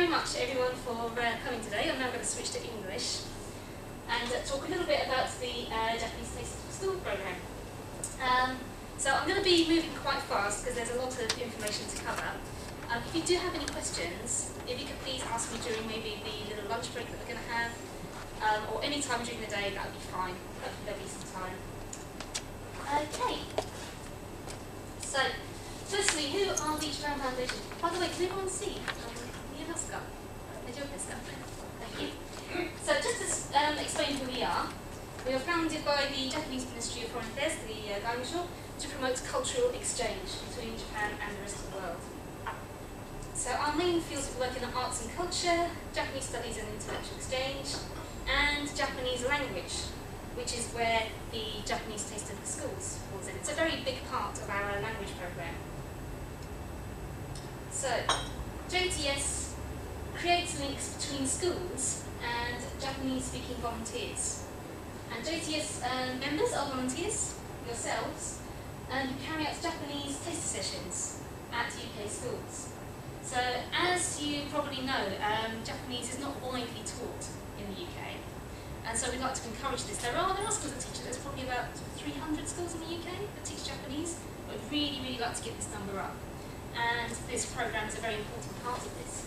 very much everyone for coming today. I'm now going to switch to English and talk a little bit about the Japanese Taste of School programme. So I'm going to be moving quite fast because there's a lot of information to cover. If you do have any questions, if you could please ask me during maybe the little lunch break that we're going to have, or any time during the day, that would be fine. There'll be some time. Okay. So, firstly, who are the Japan Foundation? By the way, can everyone see? Thank you. So, just to explain who we are founded by the Japanese Ministry of Foreign Affairs, the Gaimsho, to promote cultural exchange between Japan and the rest of the world. So, our main fields of work in arts and culture, Japanese studies and intellectual exchange, and Japanese language, which is where the Japanese Taste of the Schools falls in. It's a very big part of our language programme. So, JTS creates links between schools and Japanese-speaking volunteers. And JTS members are volunteers, yourselves, who carry out Japanese taster sessions at UK schools. So, as you probably know, Japanese is not widely taught in the UK. And so we'd like to encourage this. There are schools that teach it. There's probably about 300 schools in the UK that teach Japanese. But we'd really like to get this number up. And this programme is a very important part of this.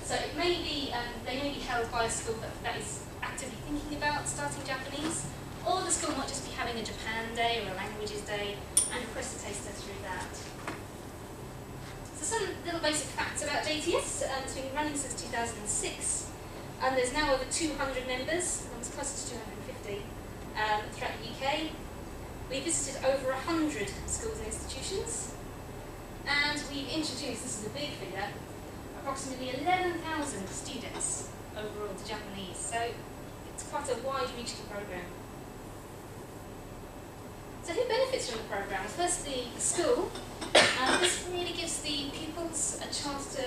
So it may be, they may be held by a school that is actively thinking about starting Japanese, or the school might just be having a Japan Day or a Languages Day and request a taster through that. So some little basic facts about JTS. It's been running since 2006, and there's now over 200 members, and it's close to 250 throughout the UK. We visited over 100 schools and institutions. And we've introduced, this is a big figure, approximately 11,000 students overall to Japanese. So it's quite a wide-reaching programme. So who benefits from the programme? Firstly, the school. This really gives the pupils a chance to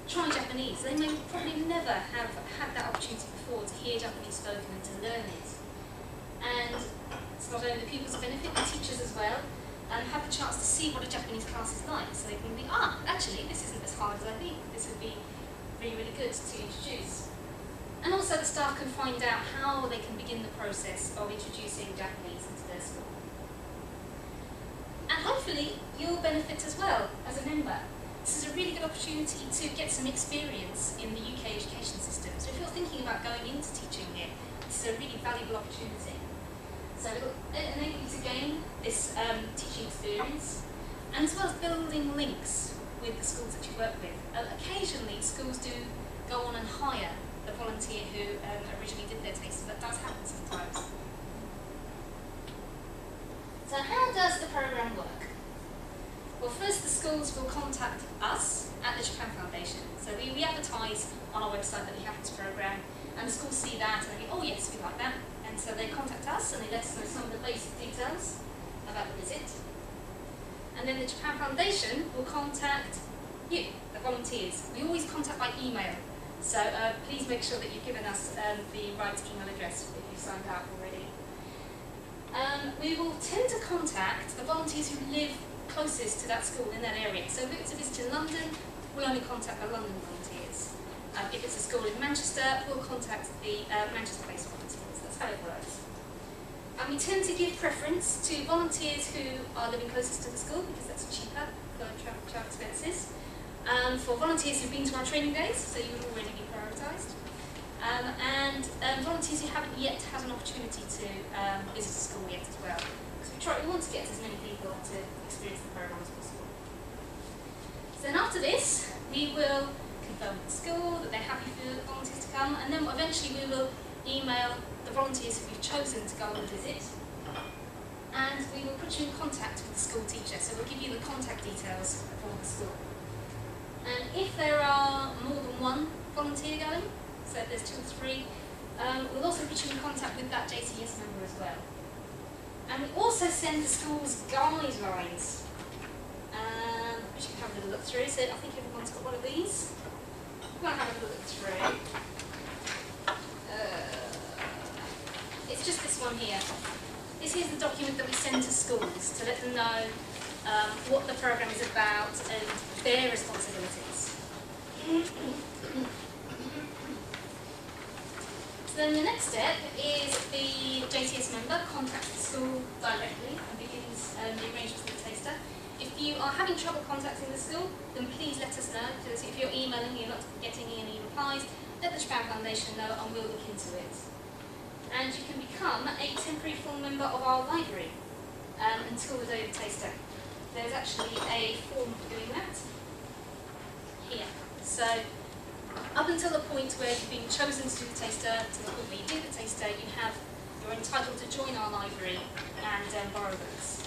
try Japanese. They may probably never have had that opportunity before to hear Japanese spoken and to learn it. And it's not only the pupils who benefit, the teachers as well. And have a chance to see what a Japanese class is like, so they can think, actually, this isn't as hard as I think. This would be really good to introduce. And also the staff can find out how they can begin the process of introducing Japanese into their school. And hopefully, you'll benefit as well as a member. This is a really good opportunity to get some experience in the UK education system. So if you're thinking about going into teaching here, this is a really valuable opportunity. So it will enable you to gain this teaching experience, and as well as building links with the schools that you work with. Occasionally, schools do go on and hire the volunteer who originally did their taste, so that does happen sometimes. So how does the programme work? Well, first the schools will contact us at the Japan Foundation. So we advertise on our website that we have this programme, and the schools see that and they go, oh yes, we like that. And so they contact us and they let us know some of the basic details about the visit. And then the Japan Foundation will contact you, the volunteers. We always contact by email, so please make sure that you've given us the right email address if you've signed up already. We will tend to contact the volunteers who live closest to that school in that area. So if it's a visit in London, we'll only contact the London volunteers. If it's a school in Manchester, we'll contact the Manchester-based volunteers. That's how it works. And we tend to give preference to volunteers who are living closest to the school because that's cheaper for travel expenses. For volunteers who've been to our training days, so you would already be prioritised. And volunteers who haven't yet had an opportunity to visit a school yet as well. Because we want to get as many people to experience the programme as possible. So then after this, we will confirm with the school that they're happy for the volunteers to come, and then eventually we will email the volunteers who we've chosen to go and visit, and we will put you in contact with the school teacher. So we'll give you the contact details for the school. And if there are more than one volunteer going, so if there's 2 or 3, we'll also put you in contact with that JTS member as well. And we also send the schools guidelines, which you can have a little look through. So I think everyone's got one of these. We're going to have a little look through. It's just this one here. This is the document that we send to schools to let them know what the programme is about and their responsibilities. then the next step is the JTS member contacts the school directly and begins the arrangements for the taster. If you are having trouble contacting the school, then please let us know. Because if you're emailing and you're not getting any replies, let the Japan Foundation know and we'll look into it. And you can become a temporary full member of our library until the day of the taster. There's actually a form for doing that here. So up until the point where you've been chosen to do the taster, to the point where you do the taster, you're entitled to join our library and borrow books.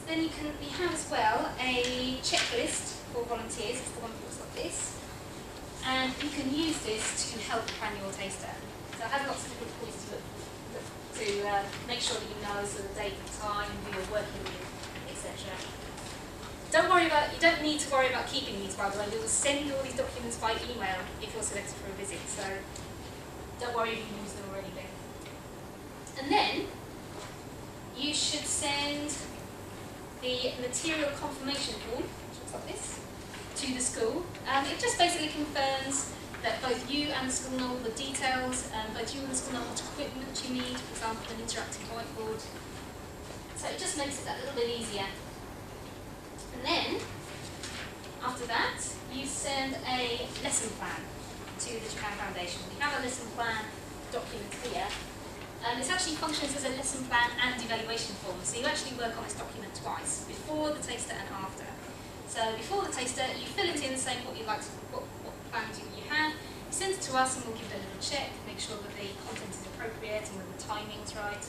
So then we have as well a checklist for volunteers. It's the one that looks like this. And you can use this to help plan your taster. So it has lots of different points to make sure that you know sort of the date and time, who you're working with, etc. You don't need to worry about keeping these, by the way. We will send all these documents by email if you're selected for a visit, so don't worry if you use them already then. And then you should send the material confirmation form, which looks like this, to the school. It just basically confirms that both you and the school know all the details, both you and the school know what equipment you need, for example, an interactive whiteboard. So it just makes it that little bit easier. And then, after that, you send a lesson plan to the Japan Foundation. We have a lesson plan document here. It actually functions as a lesson plan and evaluation form, so you actually work on this document twice, before the taster and after. So before the taster, you fill it in saying what plans you have, you send it to us and we'll give it a little check, make sure that the content is appropriate and that the timing's right.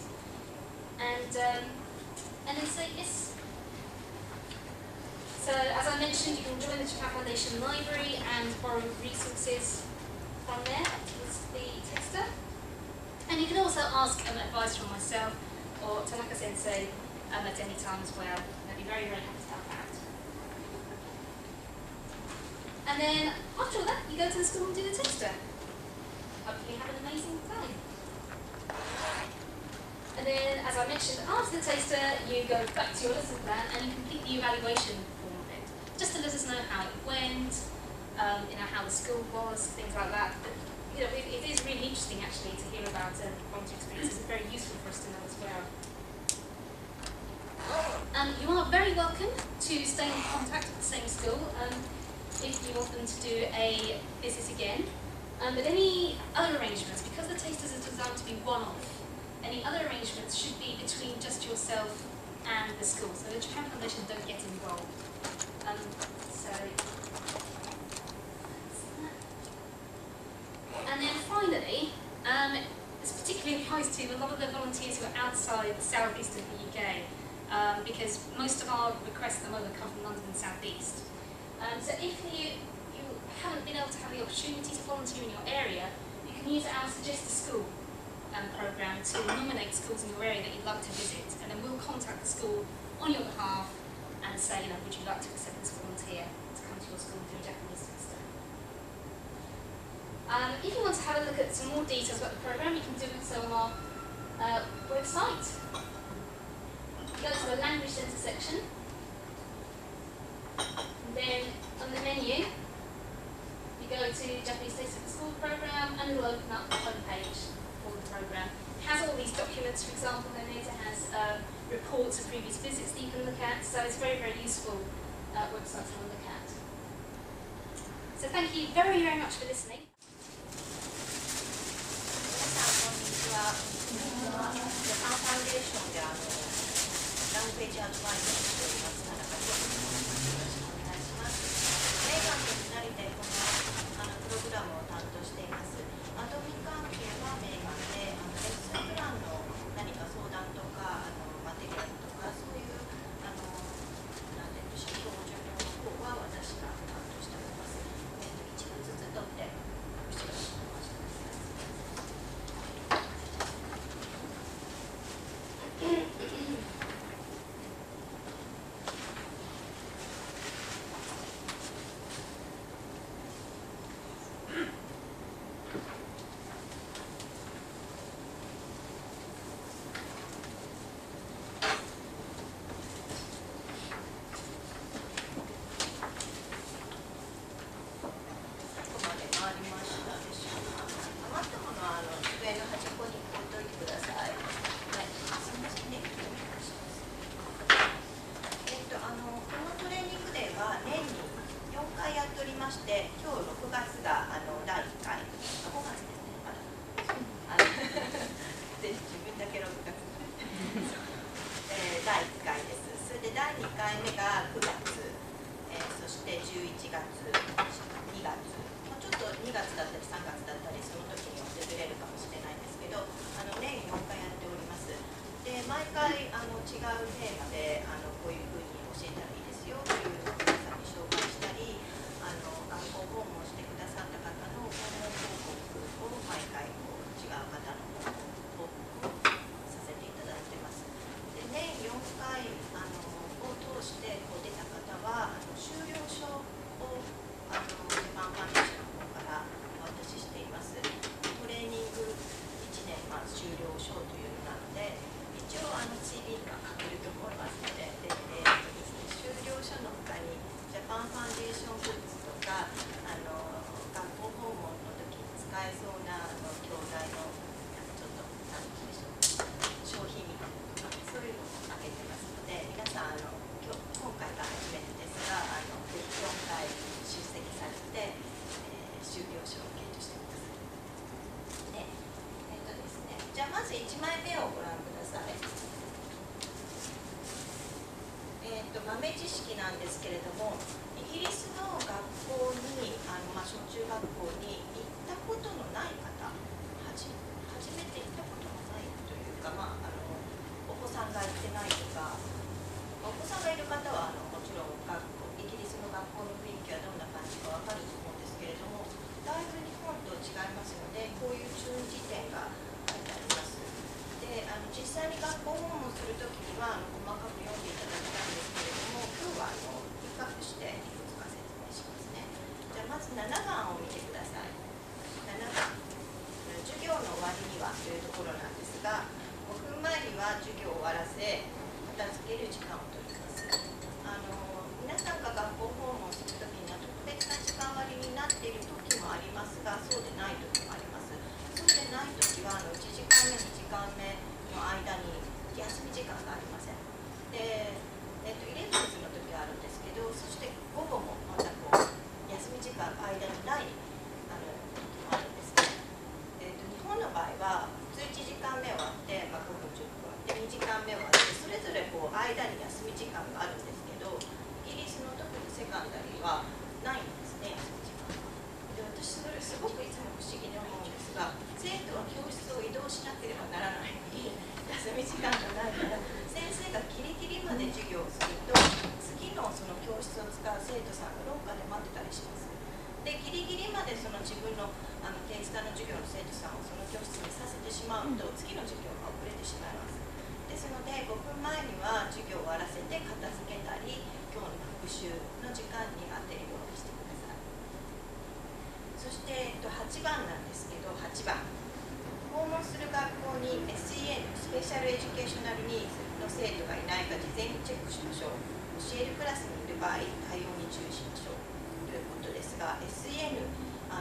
And then say yes. So as I mentioned, you can join the Japan Foundation Library and borrow resources from there with the taster. And you can also ask advice from myself or Tanaka Sensei at any time as well. I'd be very, very happy to help out. And then after all that, you go to the school and do the taster. Hopefully have an amazing time. And then, as I mentioned, after the taster, you go back to your lesson plan and you complete the evaluation form of it, just to let us know how it went, how the school was, things like that. But, it is really interesting actually to hear about volunteer experiences. It's very useful for us to know as well. You are very welcome to stay in contact with the same school if you want them to do a visit again. But any other arrangements, because the tasters are designed to be one-off, any other arrangements should be between just yourself and the school. So the Japan Foundation don't get involved. And then finally, this particularly applies to a lot of the volunteers who are outside the southeast of the UK, because most of our requests at the moment come from London and southeast. So if you haven't been able to have the opportunity to volunteer in your area, you can use our Suggest a School programme to nominate schools in your area that you'd like to visit, and then we'll contact the school on your behalf and say, would you like to accept this volunteer to come to your school and do a Japanese taster? If you want to have a look at some more details about the programme, you can do so on our website. You go to the Language Centre section, and then on the menu, you go to Japanese Taster for School programme, and it will open up the homepage for the programme. It has all these documents, for example, in it. It has reports of previous visits that you can look at, so it's a very, very useful website to have a look at. So thank you very, very much for listening. ジャパンファンデーションでラングエージアドバイザーをしております田中です。よろしくお願いします。メーガンとつなりでこのプログラムを担当しています。アドミン関係はメーガンで、レッスンプランの何か相談とかマテリアルとかそういうなんていうんでしょう、標準の方は私が担当しております。一部ずつ取って後ろに回してください。月、2月、ちょっと2月だったり3月だったりその時によってずれるかもしれないんですけど、年4回やっております。で毎回違うテーマでこういうふうに教えたらいいですよというのを皆さんに紹介したり、学校訪問してくださった方の訪問報告を毎回違う方の報告をさせていただいてます。で年4回を通して出た方は修了証をジャパンファンデーションの方からお渡ししています。トレーニング1年修了証というのなので、一応CV が書けると思いますので、修了書の他にジャパンファンデーショングッズとか学校訪問の時に使えそうな教材のちょっと何て言うんでしょう、商品みたいなとかそういうのをあげてますので、皆さん今回が初めてですがぜひ4回出席されて、修了書をゲットしてください。ですね、じゃあまず1枚目をご覧ください。豆知識なんですけれども、イギリスの学校に小中学校に行ったことのない方、初めて行ったことのないというか、お子さんが行ってないとか、お子さんがいる方はもちろんイギリスの学校の雰囲気はどんな感じか分かると思うんですけれども、だいぶ日本と違いますので、こういう注意事点が書いてあります。で実際に学校訪問するときには細かく読んでいただきたいんですけれども、今日はピックアップしていくつか説明しますね。じゃあまず7番を見てください。7番、授業の終わりにはというところなんですが、5分前には授業を終わらせ片付ける時間を取ります。皆さんが学校訪問するときには特別な時間割になっているときもありますが、そうでないときもあります。そうでないときは1時間目、2時間目の間に休み時間がありません。で、11時の時はあるんですけど、そして午後もまた休み時間が間にない時もあるんですね。日本の場合は普通1時間目終わって、5分10分で2時間目終わって、それぞれ間に休み時間があるんですけど、イギリスの特にセカンダリーはないんですね、休み時間が。で、私それすごくいつも不思議に思うんですが、生徒は教室を移動しなければならないのに休み時間がないから、先生がギリギリまで授業をすると、次のその教室を使う生徒さんが廊下で待ってたりします。で、ギリギリまでその自分の定時間の授業の生徒さんをその教室にさせてしまうと、次の授業が遅れてしまいます。ですので、5分前には授業を終わらせて片付けたり、今日の復習の時間に当てるようにしてください。そして、8番なんですけど、8番。訪問する学校に SEN、スペシャルエデュケーショナルニーズの生徒がいないか事前にチェックしましょう。教えるクラスにいる場合、対応に注意しましょうということですが、SEN、学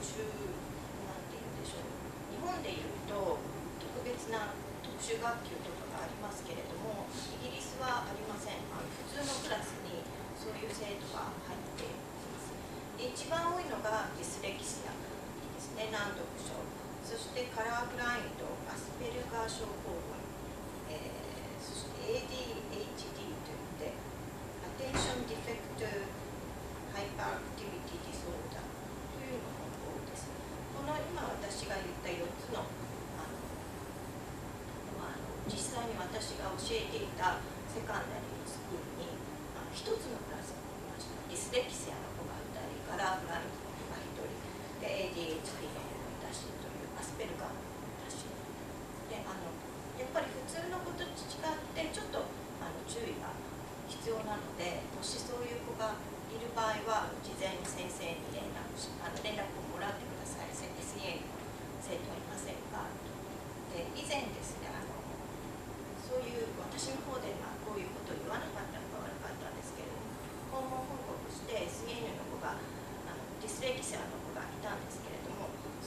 習、なんていうんでしょう、日本でいうと特別な特殊学級とかがありますけれども、イギリスはありません。普通のクラスにそういう生徒が入っています。で、一番多いのがディスレキシアですね、難読症。そしてカラーブラインド、アスペルガー症候群、そして ADHD といって、アテンションディフェクトハイパーアクティビティディソーダーというのも多いです。この今私が言った4つの、実際に私が教えていたセカンダリーのスクールに1つのクラスがいました。ディスレキシアの子がいたり、カラーブラインドの子が1人で、ADHD の子がいたしというアスペルガーの子がいたしで、やっぱり普通の子と違ってちょっと注意が必要なので、もしそういう子がいる場合は事前に先生に連絡をもらってください。SEN の生徒はいませんかで、以前ですね、そういう私の方でこういうことを言わなかったのが悪かったんですけれども、訪問報告して SEN の子がディスレキシアの子がいたんですけれども、そ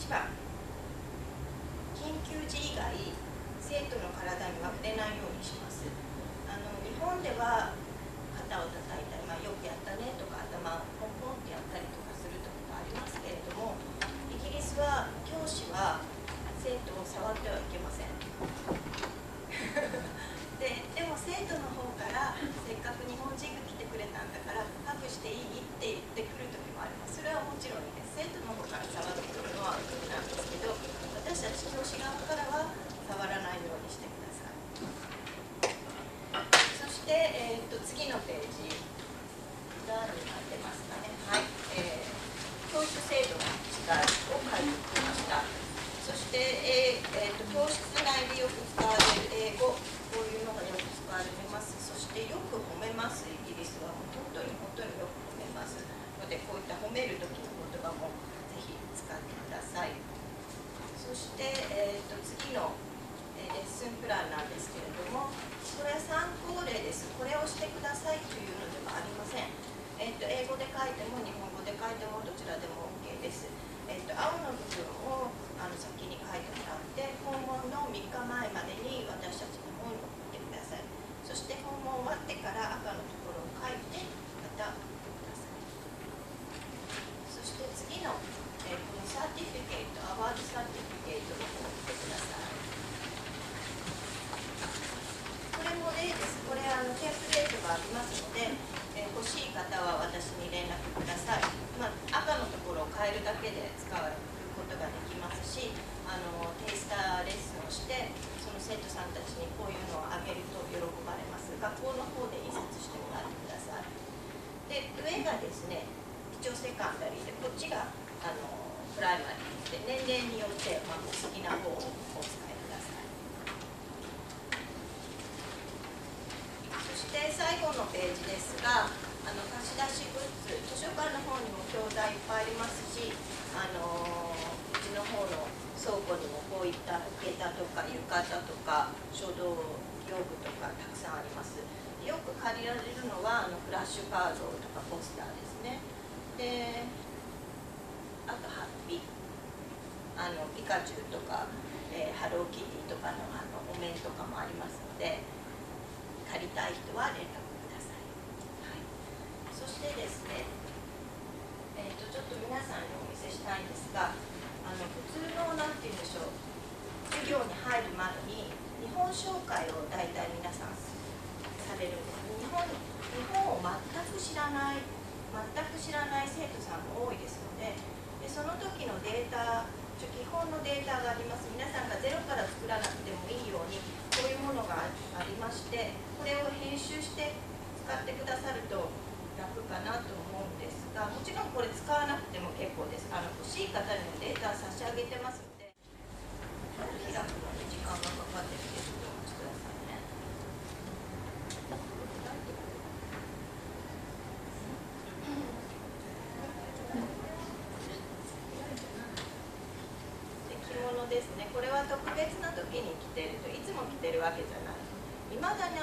1番、緊急時以外生徒の体には触れないようにします。日本では肩を叩いたり、よくやったねとか頭をポンポンってやったりとかするとかありますけれども、イギリスは教師は生徒を触ってはいけません。でも生徒の方からせっかく日本人が来てくれたんだからハグしていいって言ってくる時もあります。それはもちろんいいです。生徒の方から触ってくるのは得なんですけど、私たち教師側からは触らないようにしてください。そして、次のページが出ますかね。はい、教育制度の違いを書いてきました。そして、教室内でよく使われる英語、こういうのがよく使われてます。そしてよく褒めます。イギリスはもう本当によく褒めますので、こういった褒める時の言葉もぜひ使ってください。そして、次のレッスンプランなんですけれども、これは参考例です。これをしてくださいというのではありません。英語で書いても日本語で書いてもどちらでも OK です。青の部分を先に書いてもらって、訪問の3日前までに私たちの方に送ってください。そして訪問終わってから赤のところを書いてまた送ってください。そして次の、このサーティフィケート、アワードサーティフィケートの方を送ってください。これも例です。これテンプレートがありますので、欲しい方は私に連絡ください。赤のところを変えるだけで使うことができますし、テイスターレッスンをしてその生徒さんたちにこういうのをあげると喜ばれます。学校の方で印刷してもらってください。で、上がですね、一応セカンダリーで、こっちがプライマリーで、年齢によって、お好きな方をお使いください。そして最後のページですが、貸し出しグッズ、図書館の方にも教材いっぱいありますし、うちの方の倉庫にもこういった下駄とか浴衣とか書道用具とかたくさんあります。よく借りられるのはフラッシュカードとかポスターですね。で、あとハッピー、ピカチュウとか、ハローキティとかのお面とかもありますので、借りたい人は連絡ください。はい、そしてですね、ちょっと皆さんにお見せしたいんですが、普通のなんて言うんでしょう、授業に入る前に日本紹介を大体皆さんされるんです。日本を全く知らない生徒さんも多いですので、その時のデータ、基本のデータがあります。皆さんがゼロから作らなくてもいいようにこういうものがありまして、これを編集して使ってくださると楽かなと思うんですが、もちろんこれ使わなくても結構です。欲しい方にもデータ差し上げてますので、開くのに時間がかかってるんでちょっとお待ちくださいね。着物ですね。これは特別な時に着てると、いつも着てるわけじゃない。いまだに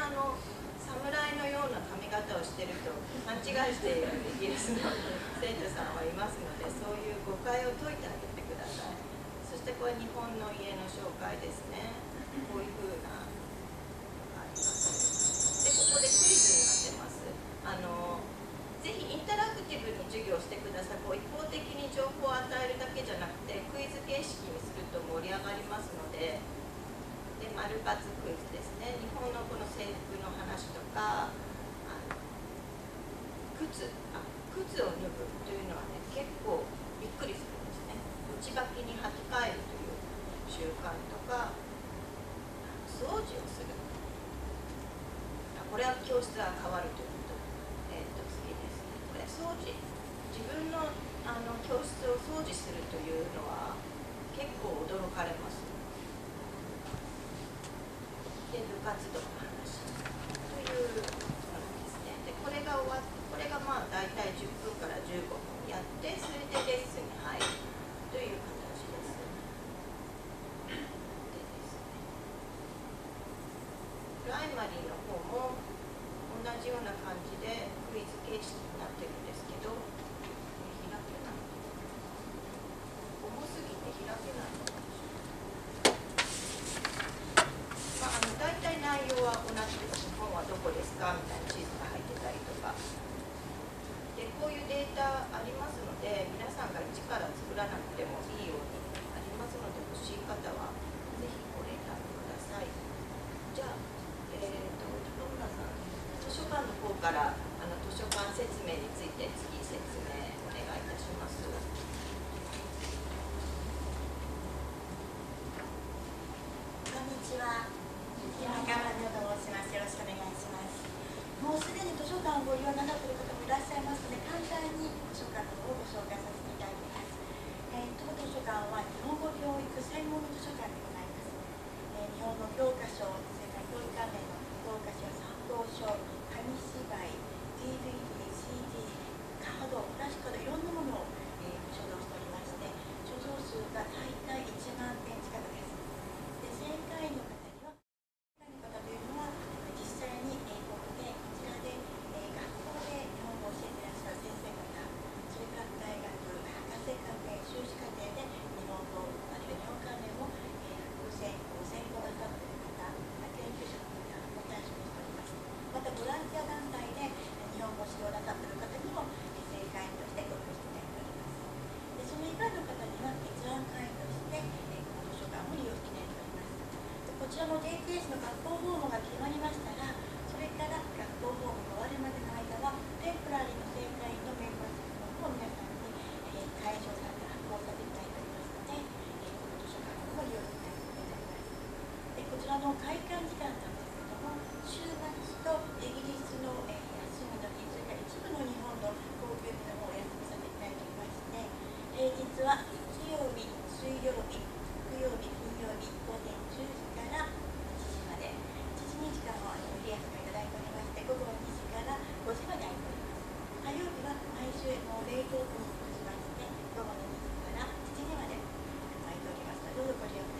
侍のような髪型をしてると勘違いしているイギリスの生徒さんはいますので、そういう誤解を解いてあげてください。そしてこれ日本の家の紹介ですね。こういう風なのがあります。で、ここでクイズになってます。ぜひインタラクティブに授業してください。こう一方的に情報を与えるだけじゃなくて、クイズ形式にすると盛り上がりますので、丸×クイズですね。日本のこの制服の話とか、靴を脱ぐというのはね、結構びっくりするんですね。内履きに履き替えるという習慣とか、掃除をする。これは教室が変わるということ。次ですね。これ掃除。自分の教室を掃除するというのは結構驚かれます。で、部活動の話というものですね。で、これが終わって、これが大体10分から15分やって、それでレッスンに入るという形です。でですね、プライマリーの方も同じような感じでクイズ形式になってるんですけど、開けない。重すぎて開かもうすでに図書館をご利用なさっている方もいらっしゃいますので、簡単に図書館をご紹介させていただきます。当図書館は日本語教育専門の図書館でございます。日本の教科書、それから教育関連の教科書、参考書、紙芝居、DVD、CD、カード、フラッシュカード、いろんなものを、所蔵しておりまして、所蔵数が大体1万点近くです。で、正解の方には、正解の方というのは、実際に英国で、こちらで、学校で日本語を教えていらっしゃる先生方、それから大学、博士課程、修士課程で日本語、あるいは日本関連を、専攻なさっている方、研究者の方を対象にしております。また、ボランティア団体で日本語を指導なさっている方にも、正解としてご用意していただいております。で、その以外の方には、閲覧会員として、この図書館を利用していただいております。で、こちらの JTS の学校訪問が決まりましたら、それから学校訪問が終わるまでの間は、テンポラリーの正会員のメンバーシップの方を皆さんに、会場さんで発行させていただいておりますので、この図書館を利用していただきます。で、こちらの開館時間なんですけども、週末とイギリスの、休みの日、それから一部の日本の高級日の方をお休みさせていただいておりまして、平日は日曜日、水曜日、木曜日、金曜日、午前10時から1時まで、1時2時間をお昼休みいただいておりまして、午後2時から5時まで空いております。火曜日は毎週の冷凍庫にしまして、午後の2時から7時まで空いておりますので、どうぞご利用ください。